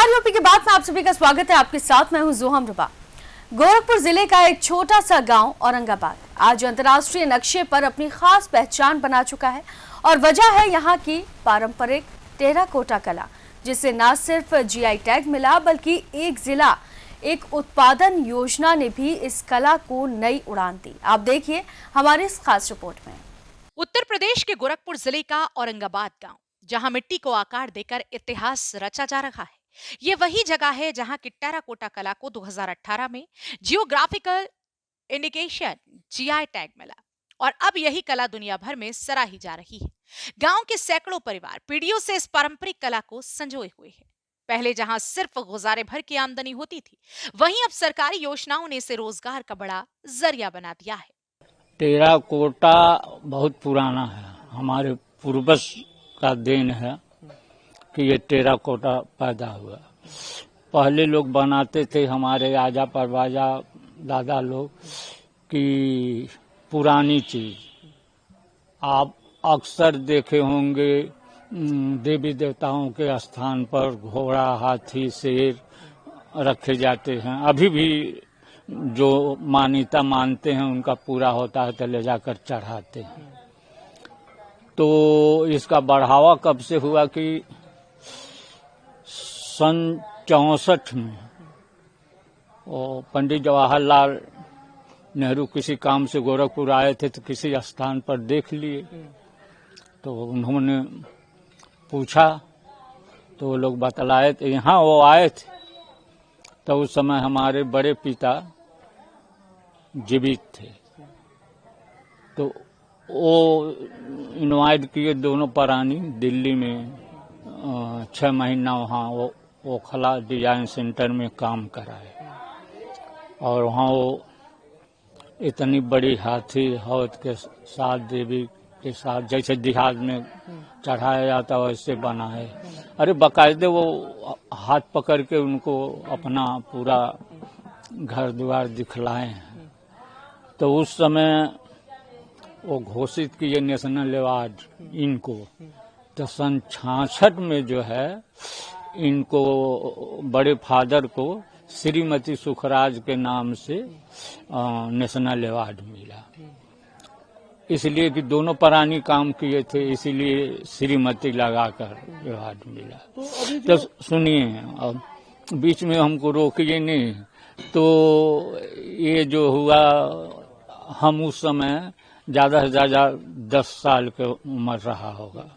नमस्कार, यूपी के बाद में आप सभी का स्वागत है। आपके साथ मैं हूं जोहम रुबा। गोरखपुर जिले का एक छोटा सा गांव औरंगाबाद आज अंतर्राष्ट्रीय नक्शे पर अपनी खास पहचान बना चुका है और वजह है यहाँ की पारंपरिक टेराकोटा कला, जिसे न सिर्फ जीआई टैग मिला बल्कि एक जिला एक उत्पादन योजना ने भी इस कला को नई उड़ान दी। आप देखिए हमारी इस खास रिपोर्ट में। उत्तर प्रदेश के गोरखपुर जिले का औरंगाबाद गांव, जहां मिट्टी को आकार देकर इतिहास रचा जा रहा है। ये वही जगह है जहां की टेराकोटा कला को 2018 में जियोग्राफिकल इंडिकेशन जीआई टैग मिला और अब यही कला दुनिया भर में सराही जा रही है। गांव के सैकड़ों परिवार पीढ़ियों से इस पारंपरिक कला को संजोए हुए हैं। पहले जहां सिर्फ गुजारे भर की आमदनी होती थी, वहीं अब सरकारी योजनाओं ने इसे रोजगार का बड़ा जरिया बना दिया है। टेराकोटा बहुत पुराना है, हमारे पूर्वज का देन है कि ये टेराकोटा पैदा हुआ। पहले लोग बनाते थे, हमारे आजा परवाजा दादा लोग, कि पुरानी चीज आप अक्सर देखे होंगे देवी देवताओं के स्थान पर घोड़ा, हाथी, शेर रखे जाते हैं। अभी भी जो मान्यता मानते हैं उनका पूरा होता है तो ले जाकर चढ़ाते हैं। तो इसका बढ़ावा कब से हुआ कि सन 64 में पंडित जवाहरलाल नेहरू किसी काम से गोरखपुर आए थे, तो किसी स्थान पर देख लिए, तो उन्होंने पूछा तो वो लोग बतलाए थे, यहाँ वो आए थे। तो उस समय हमारे बड़े पिता जीवित थे, तो वो इनवाइट किए दोनों प्राणी दिल्ली में 6 महीना वहाँ वो खला डिजाइन सेंटर में काम कराए। और वहाँ वो इतनी बड़ी हाथी हौद के साथ, देवी के साथ, जैसे देहात में चढ़ाया जाता वैसे बनाए। अरे बाकायदे वो हाथ पकड़ के उनको अपना पूरा घर द्वार दिखलाए हैं। तो उस समय वो घोषित किए नेशनल अवार्ड इनको। तो सन 66 में जो है इनको बड़े फादर को श्रीमती सुखराज के नाम से नेशनल अवार्ड मिला। इसलिए कि दोनों प्राणी काम किए थे, इसीलिए श्रीमती लगाकर अवार्ड मिला। तो सुनिए, अब बीच में हमको रोकिए नहीं। तो ये जो हुआ, हम उस समय ज्यादा से ज्यादा 10 साल के उम्र रहा होगा।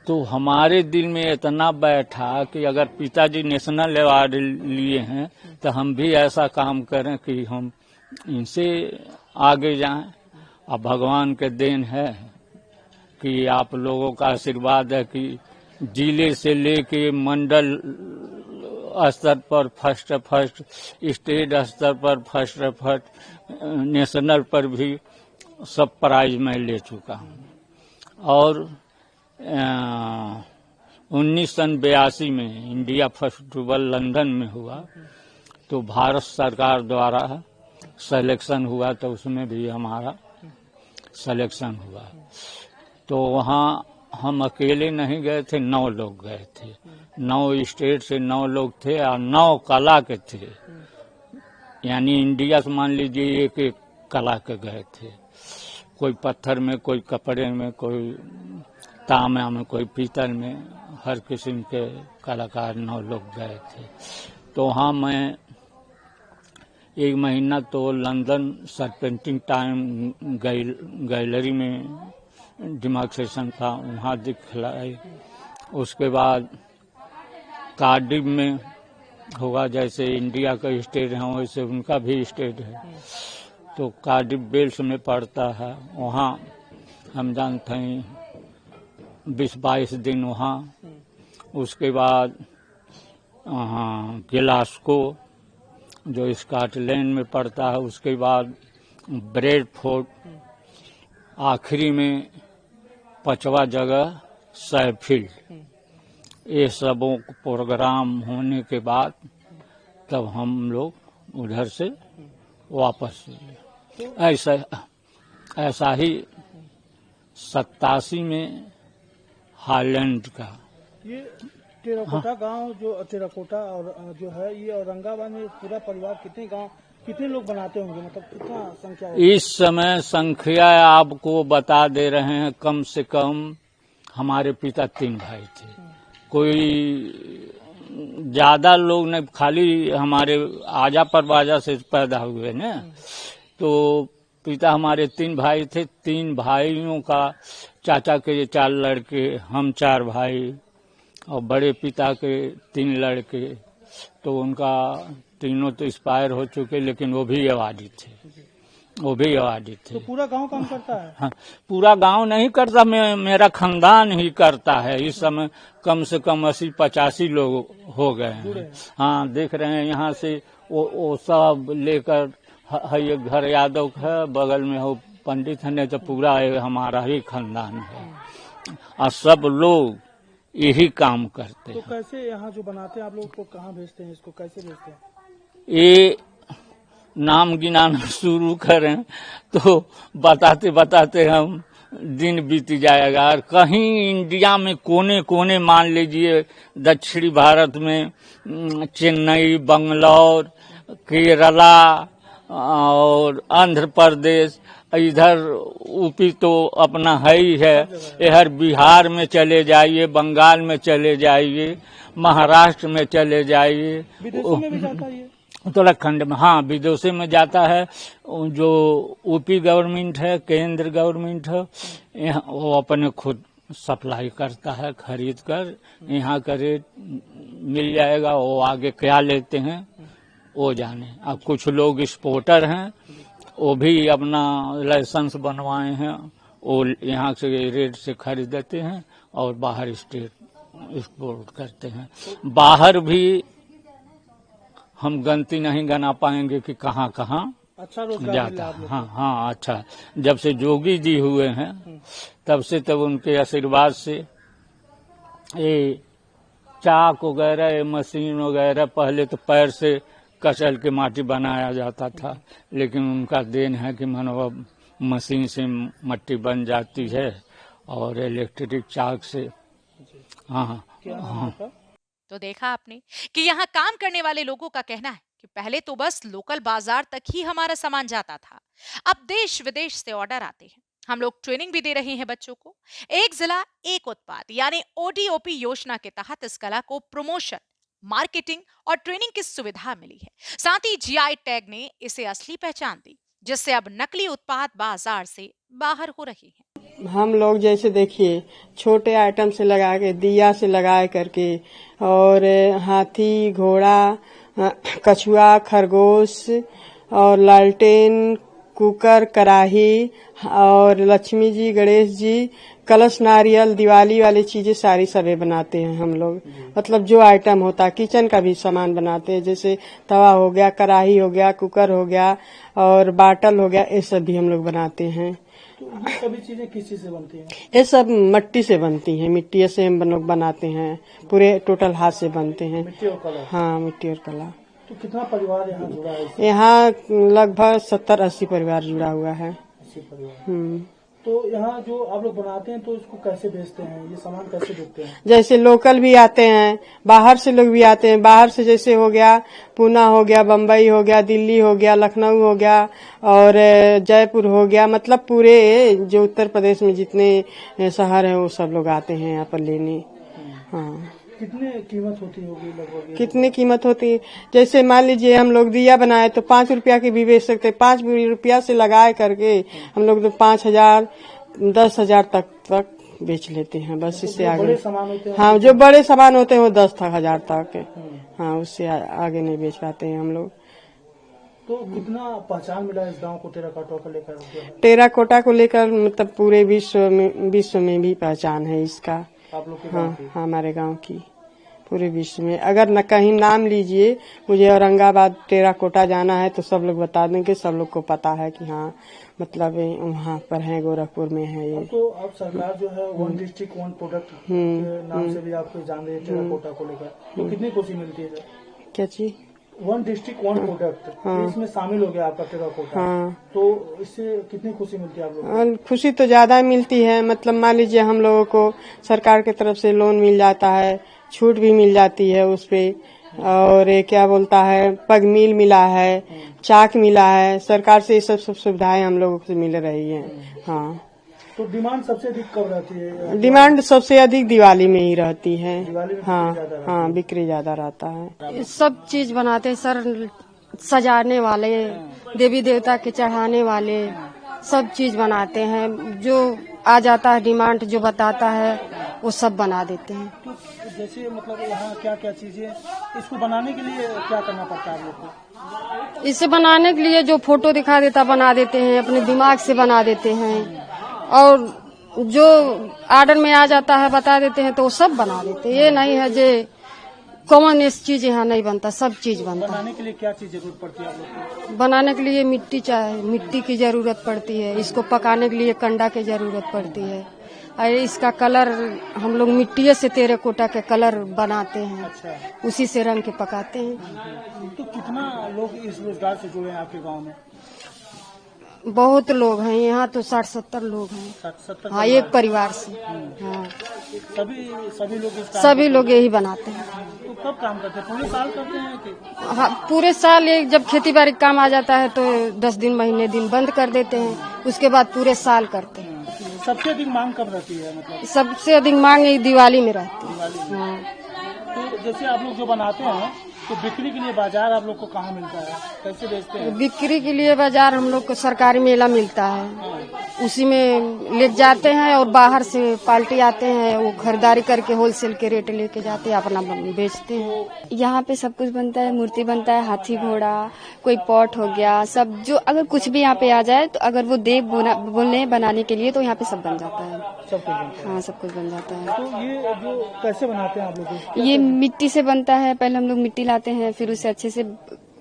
तो हमारे दिल में इतना बैठा कि अगर पिताजी नेशनल अवार्ड लिए हैं तो हम भी ऐसा काम करें कि हम इनसे आगे जाएं। अब भगवान के देन है कि आप लोगों का आशीर्वाद है कि जिले से लेके मंडल स्तर पर फर्स्ट, स्टेट स्तर पर फर्स्ट, नेशनल पर भी सब प्राइज मैं ले चुका हूँ। और 1982 में इंडिया फेस्टिवल लंदन में हुआ, तो भारत सरकार द्वारा सिलेक्शन हुआ, तो उसमें भी हमारा सिलेक्शन हुआ। तो वहाँ हम अकेले नहीं गए थे, 9 लोग गए थे। 9 स्टेट से 9 लोग थे और 9 कला के थे। यानी इंडिया से मान लीजिए एक कला के गए थे। कोई पत्थर में, कोई कपड़े में, कोई तांबा में, कोई पीतल में, हर किस्म के कलाकार 9 लोग गए थे। तो वहाँ मैं 1 महीना तो लंदन सरपेंटिंग टाइम गैलरी में डिमार्केशन था, वहाँ दिखलाए। उसके बाद कार्डिफ में होगा, जैसे इंडिया का स्टेट है वैसे उनका भी स्टेट है, तो कार्डिफ वेल्स में पड़ता है। वहाँ हम जानते हैं 20-22 दिन वहाँ। उसके बाद ग्लासगो जो स्कॉटलैंड में पड़ता है, उसके बाद ब्रेडफोर्ड, आखिरी में 5वां जगह शेफील्ड। ये सबों प्रोग्राम होने के बाद तब हम लोग उधर से वापस ऐसा ही 87 में हालैंड का टेराकोटा गांव जो टेराकोटा और जो है ये औरंगाबाद में पूरा परिवार कितने लोग बनाते होंगे, मतलब कितना संख्या होगी? इस समय संख्या आपको बता दे रहे हैं, कम से कम हमारे पिता 3 भाई थे, कोई ज्यादा लोग नहीं, खाली हमारे आजा परवाजा से पैदा हुए ना। तो पिता हमारे 3 भाई थे, 3 भाइयों का चाचा के 4 लड़के, हम 4 भाई और बड़े पिता के 3 लड़के। तो उनका तीनों तो एक्सपायर हो चुके, लेकिन वो भी आबादी थे, वो भी आबादी थे। तो पूरा गांव काम करता है? हाँ, पूरा गांव नहीं करता, मेरा खानदान ही करता है। इस समय कम से कम 80-85 लोग हो गए हैं। हाँ, देख रहे हैं यहाँ से वो सब लेकर ये घर यादव है, बगल में हो पंडित है, नहीं तो पूरा हमारा ही खानदान है और सब लोग यही काम करते हैं। तो कैसे यहाँ जो बनाते हैं आप लोग को कहाँ भेजते हैं, इसको कैसे भेजते हैं? ये नाम गिनाना शुरू करें तो बताते बताते हम दिन बीत जाएगा। और कहीं इंडिया में कोने कोने, मान लीजिए दक्षिणी भारत में चेन्नई, बंगलौर, केरला और आंध्र प्रदेश, इधर यूपी तो अपना है ही है, इधर बिहार में चले जाइए, बंगाल में चले जाइए, महाराष्ट्र में चले जाइए, विदेशों में भी जाता है ये? उत्तराखंड में, हाँ, विदेशों में जाता है। जो यूपी गवर्नमेंट है, केंद्र गवर्नमेंट है, वो अपने खुद सप्लाई करता है, खरीद कर यहाँ का रेट मिल जाएगा। वो आगे क्या लेते हैं वो जाने। अब कुछ लोग एक्सपोर्टर हैं, वो भी अपना लाइसेंस बनवाए हैं, वो यहाँ से रेट से खरीदते हैं और बाहर स्टेट एक्सपोर्ट करते हैं। बाहर भी हम गिनती नहीं गना पाएंगे कि कहाँ कहाँ अच्छा रोजगार जाता है। हाँ हाँ, अच्छा, जब से जोगी जी हुए हैं तब से, तब उनके आशीर्वाद से ये चाक वगैरह, ये मशीन वगैरह, पहले तो पैर से कचल के माटी बनाया जाता था, लेकिन उनका देन है कि मानो मशीन से मट्टी बन जाती है और इलेक्ट्रिक चाक से। हाँ हाँ। तो देखा आपने कि यहाँ काम करने वाले लोगों का कहना है कि पहले तो बस लोकल बाजार तक ही हमारा सामान जाता था, अब देश विदेश से ऑर्डर आते हैं। हम लोग ट्रेनिंग भी दे रहे हैं बच्चों को। एक जिला एक उत्पाद यानी ODOP योजना के तहत इस कला को प्रमोशन, मार्केटिंग और ट्रेनिंग की सुविधा मिली है। साथ ही GI टैग ने इसे असली पहचान दी, जिससे अब नकली उत्पाद बाजार से बाहर हो रहे हैं। हम लोग जैसे देखिए छोटे आइटम से लगा के, दिया से लगाए करके, और हाथी, घोड़ा, कछुआ, खरगोश और लालटेन, कुकर, कढ़ाई और लक्ष्मी जी, गणेश जी, कलश, नारियल, दिवाली वाली चीजें सारी सबे बनाते हैं हम लोग। मतलब जो आइटम होता है, किचन का भी सामान बनाते हैं, जैसे तवा हो गया, कढ़ाई हो गया, कुकर हो गया और बाटल हो गया, ये सब भी हम लोग बनाते हैं। तो ये सभी चीजें किस चीज से बनती हैं? ये सब मिट्टी से बनती हैं, मिट्टी से हम लोग बनाते हैं, पूरे टोटल हाथ से बनते हैं। मिट्टी और कला? हाँ, मिट्टी और कला। तो कितना परिवार यहाँ जुड़ा है इससे? यहाँ लगभग 70-80 परिवार जुड़ा हुआ है। 80 परिवार। तो यहाँ जो आप लोग बनाते हैं तो इसको कैसे बेचते हैं, ये सामान कैसे बेचते हैं? जैसे लोकल भी आते हैं, बाहर से लोग भी आते हैं। बाहर से जैसे हो गया पूना हो गया, बम्बई हो गया, दिल्ली हो गया, लखनऊ हो गया और जयपुर हो गया, मतलब पूरे जो उत्तर प्रदेश में जितने शहर हैं वो सब लोग आते हैं यहाँ पर लेने। हाँ। कितने कीमत होती होगी लगभग? कितनी कीमत होती है? जैसे मान लीजिए हम लोग दिया बनाए तो 5 रुपया की भी बेच सकते हैं। 5 रुपया से लगाए करके हम लोग तो 5,000, 10,000 तक बेच लेते हैं। बस इससे आगे बड़े सामान होते हैं? हाँ, जो बड़े सामान होते हैं वो 10,000 तक। हाँ, उससे आगे नहीं बेच पाते हैं हम लोग। तो कितना पहचान मिला इस गांव को टेराकोटा को लेकर? टेराकोटा को लेकर मतलब पूरे विश्व में भी पहचान है इसका। आप लोग के हाँ, गांव की? हमारे गांव की पूरे विश्व में। अगर न कहीं नाम लीजिए, मुझे औरंगाबाद टेराकोटा जाना है तो सब लोग बता देंगे, सब लोग को पता है कि हाँ मतलब वहाँ पर है, गोरखपुर में है ये। तो अब सरकार जो है वन डिस्ट्रिक्ट वन प्रोडक्ट के नाम से भी आपको जान रही है टेराकोटा को लेकर, तो कितनी खुशी मिलती है? क्या चीज? वन डिस्ट्रिक्ट वन प्रोडक्ट, इसमें शामिल हो गया आपका टेराकोटा। हाँ। तो इससे कितनी खुशी मिलती है आप लोग? खुशी तो ज्यादा मिलती है। मतलब मान लीजिए हम लोगों को सरकार की तरफ से लोन मिल जाता है, छूट भी मिल जाती है उस पे। और ये क्या बोलता है, पग मिल मिला है, चाक मिला है, सरकार से ये सब सुविधाएं हम लोगों को मिल रही हैं। हाँ, तो डिमांड सबसे अधिक कब रहती है? डिमांड सबसे अधिक दिवाली में ही रहती है। दिवाली में हाँ ज्यादा रहती हाँ, बिक्री ज्यादा रहता है। सब चीज बनाते हैं सर, सजाने वाले, देवी देवता के चढ़ाने वाले, सब चीज बनाते हैं। जो आ जाता है डिमांड जो बताता है वो सब बना देते हैं। तो जैसे मतलब यहाँ क्या क्या चीजें, इसको बनाने के लिए क्या करना पड़ता है आप लोग को? इसे बनाने के लिए जो फोटो दिखा देता बना देते हैं, अपने दिमाग से बना देते हैं। और जो आर्डर में आ जाता है बता देते हैं तो वो सब बना देते हैं। ये नहीं है जे कॉमन चीज यहाँ नहीं बनता, सब चीज बनता है। बनाने के लिए क्या चीज जरूरत पड़ती है आप लोग को? बनाने के लिए मिट्टी चाहिए, मिट्टी की जरूरत पड़ती है। इसको पकाने के लिए कंडा की जरूरत पड़ती है। और इसका कलर हम लोग मिट्टी से टेराकोटा के कलर बनाते हैं, अच्छा, उसी से रंग के पकाते हैं। तो कितना लोग इस रोजगार से जुड़े हैं आपके गांव में? बहुत लोग हैं यहाँ, तो 60-70 लोग हैं। 60-70? हाँ, एक परिवार से। हाँ, सभी लोग इस काम सभी लोग यही बनाते हैं। तो कब काम करते हैं? पूरे साल करते हैं कि? हाँ, पूरे साल एक जब खेती बाड़ी काम आ जाता है तो 10 दिन महीने दिन बंद कर देते हैं, उसके बाद पूरे साल करते हैं। सबसे अधिक मांग कब रहती है? मतलब सबसे अधिक मांग यही दिवाली में रहती है। दिवाली में। हाँ। तो जैसे आप लोग जो बनाते हैं तो बिक्री के लिए बाजार आप लोग को कहाँ मिलता है, कैसे बेचते हैं? बिक्री के लिए बाजार हम लोग को सरकारी मेला मिलता है, उसी में ले जाते हैं। और बाहर से पार्टी आते हैं, वो खरीदारी करके होलसेल के रेट लेके जाते हैं, अपना बेचते हैं। यहाँ पे सब कुछ बनता है, मूर्ति बनता है, हाथी घोड़ा, कोई पॉट हो गया, सब जो अगर कुछ भी यहाँ पे आ जाए तो अगर वो दे बोलने बनाने के लिए तो यहाँ पे सब बन जाता है। सब कुछ बनता है। हाँ, सब कुछ बन जाता है। तो ये जो कैसे बनाते हैं आप लोग? ये मिट्टी से बनता है। पहले हम लोग मिट्टी लाते हैं, फिर उसे अच्छे से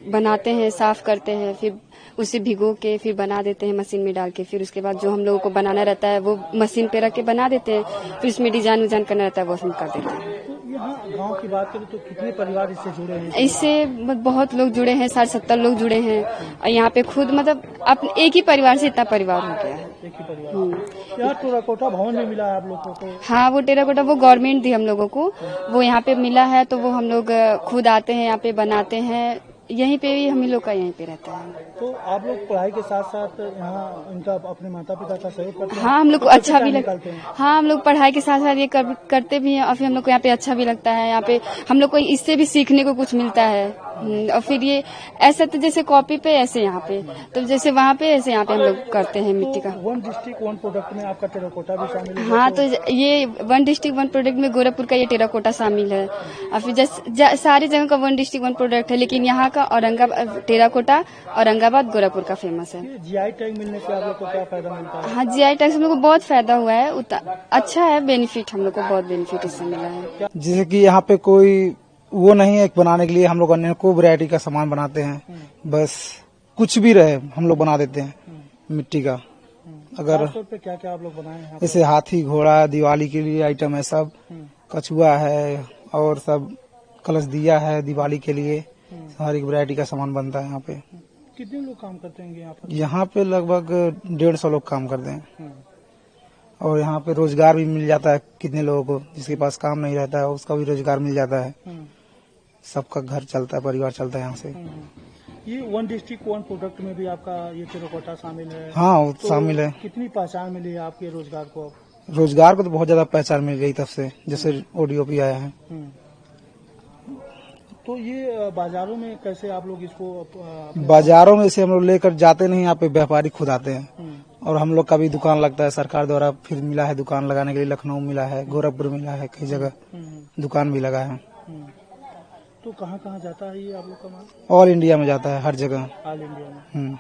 बनाते हैं, साफ करते हैं, फिर उसे भिगो के फिर बना देते हैं मशीन में डाल के। फिर उसके बाद जो हम लोगों को बनाना रहता है वो मशीन पे रख के बना देते हैं। फिर उसमें डिजाइन विजाइन करना रहता है वो हम कर देते हैं। तो यहाँ गांव की बात करें तो कितने परिवार इससे जुड़े हैं? इससे बहुत लोग जुड़े हैं, 60-70 लोग जुड़े हैं। और यहाँ पे खुद मतलब अपने एक ही परिवार से इतना परिवार हो गया है। एक ही परिवार। यहाँ टेराकोटा भवन भी मिला है आप लोगों को? हाँ, वो टेराकोटा वो गवर्नमेंट दी हम लोगों को, वो यहाँ पे मिला है। तो वो हम लोग खुद आते हैं यहाँ पे बनाते हैं। यहीं पे भी हम लोग का यहीं पे रहता है। तो आप लोग पढ़ाई के साथ साथ यहाँ इनका अपने माता पिता का सहयोग करते हैं? हाँ, हम लोग को तो अच्छा कैसे भी टाइम लगता निकालते हैं? है। हाँ, हम लोग पढ़ाई के साथ साथ ये करते भी हैं। और फिर हम लोग को यहाँ पे अच्छा भी लगता है। यहाँ पे हम लोग को इससे भी सीखने को कुछ मिलता है। और फिर ये ऐसा तो जैसे कॉपी पे ऐसे यहाँ पे, तो जैसे वहाँ पे ऐसे यहाँ पे हम लोग करते हैं मिट्टी का। वन डिस्ट्रिक्ट वन प्रोडक्ट में आपका टेराकोटा भी शामिल है? हाँ, तो ये वन डिस्ट्रिक्ट वन प्रोडक्ट में गोरखपुर का ये टेराकोटा शामिल है। और फिर जैसे सारी जगह का वन डिस्ट्रिक्ट वन प्रोडक्ट है, लेकिन यहाँ का औरंगाबाद टेराकोटा औरंगाबाद गोरखपुर का फेमस है। जीआई टैग मिलने से आप लोग को क्या फायदा मिलता है? हाँ, जीआई टैग से हम लोग को बहुत फायदा हुआ है। अच्छा है, बेनिफिट हम लोग को बहुत बेनिफिट इससे मिला है। जैसे कि यहाँ पे कोई वो नहीं है बनाने के लिए, हम लोग अनेकों वैरायटी का सामान बनाते हैं। बस कुछ भी रहे हम लोग बना देते हैं मिट्टी का। अगर खासतौर पे क्या क्या आप लोग बनाए हैं? जैसे हाथी घोड़ा दिवाली के लिए आइटम है, सब कछुआ है और सब कलश दिया है दिवाली के लिए। हर एक वैरायटी का सामान बनता है यहाँ पे। कितने लोग काम करते हैं यहाँ पर? यहाँ पे लगभग 150 लोग काम करते हैं। और यहाँ पे रोजगार भी मिल जाता है कितने लोगों को, जिसके पास काम नहीं रहता है उसका भी रोजगार मिल जाता है। सबका घर चलता है, परिवार चलता है यहाँ से। ये वन डिस्ट्रिक्ट वन प्रोडक्ट में भी आपका ये टेराकोटा शामिल है? हाँ, वो शामिल है। कितनी पहचान मिली है आपके रोजगार को? रोजगार को तो बहुत ज्यादा पहचान मिल गई तब से, जैसे ओडीओपी आया है। तो ये बाजारों में कैसे आप लोग इसको? बाजारों में से हम लोग लेकर जाते नहीं, यहाँ पे व्यापारी खुद आते हैं। और हम लोग का भी दुकान लगता है सरकार द्वारा, फिर मिला है दुकान लगाने के लिए। लखनऊ मिला है, गोरखपुर मिला है, कई जगह दुकान भी लगा है। तो कहाँ कहाँ जाता है ये आप लोग का माल? ऑल इंडिया में जाता है, हर जगह। ऑल इंडिया में?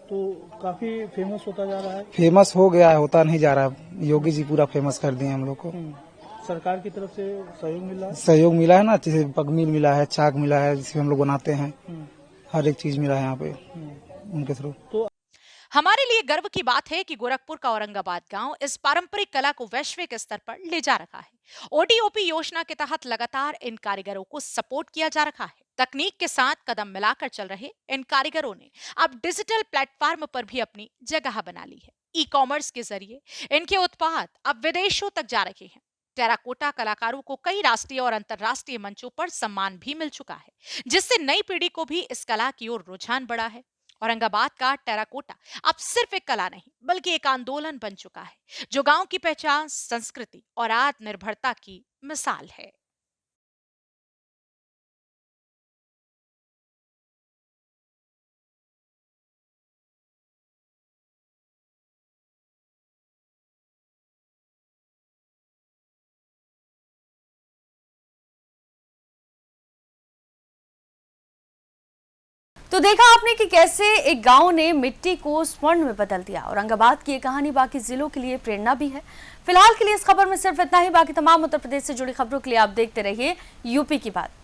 तो काफी फेमस होता जा रहा है? फेमस हो गया है, होता नहीं जा रहा। योगी जी पूरा फेमस कर दिए हम लोग को। सरकार की तरफ से सहयोग मिला है? सहयोग मिला है ना, जैसे पगमील मिला है, चाक मिला है, जिससे हम लोग बनाते हैं। हर एक चीज मिला है यहाँ पे उनके थ्रू। तो हमारे लिए गर्व की बात है कि गोरखपुर का औरंगाबाद गांव इस पारंपरिक कला को वैश्विक स्तर पर ले जा रहा है। ओडीओपी योजना के तहत लगातार इन कारीगरों को सपोर्ट किया जा रहा है। तकनीक के साथ कदम मिलाकर चल रहे इन कारीगरों ने अब डिजिटल प्लेटफॉर्म पर भी अपनी जगह बना ली है। ई कॉमर्स के जरिए इनके उत्पाद अब विदेशों तक जा रहे हैं। टेराकोटा कलाकारों को कई राष्ट्रीय और अंतर्राष्ट्रीय मंचों पर सम्मान भी मिल चुका है, जिससे नई पीढ़ी को भी इस कला की ओर रुझान बढ़ा है। औरंगाबाद का टेराकोटा अब सिर्फ एक कला नहीं, बल्कि एक आंदोलन बन चुका है, जो गांव की पहचान, संस्कृति और आत्मनिर्भरता की मिसाल है। तो देखा आपने कि कैसे एक गांव ने मिट्टी को स्वर्ण में बदल दिया। औरंगाबाद की ये कहानी बाकी जिलों के लिए प्रेरणा भी है। फिलहाल के लिए इस खबर में सिर्फ इतना ही। बाकी तमाम उत्तर प्रदेश से जुड़ी खबरों के लिए आप देखते रहिए यूपी की बात।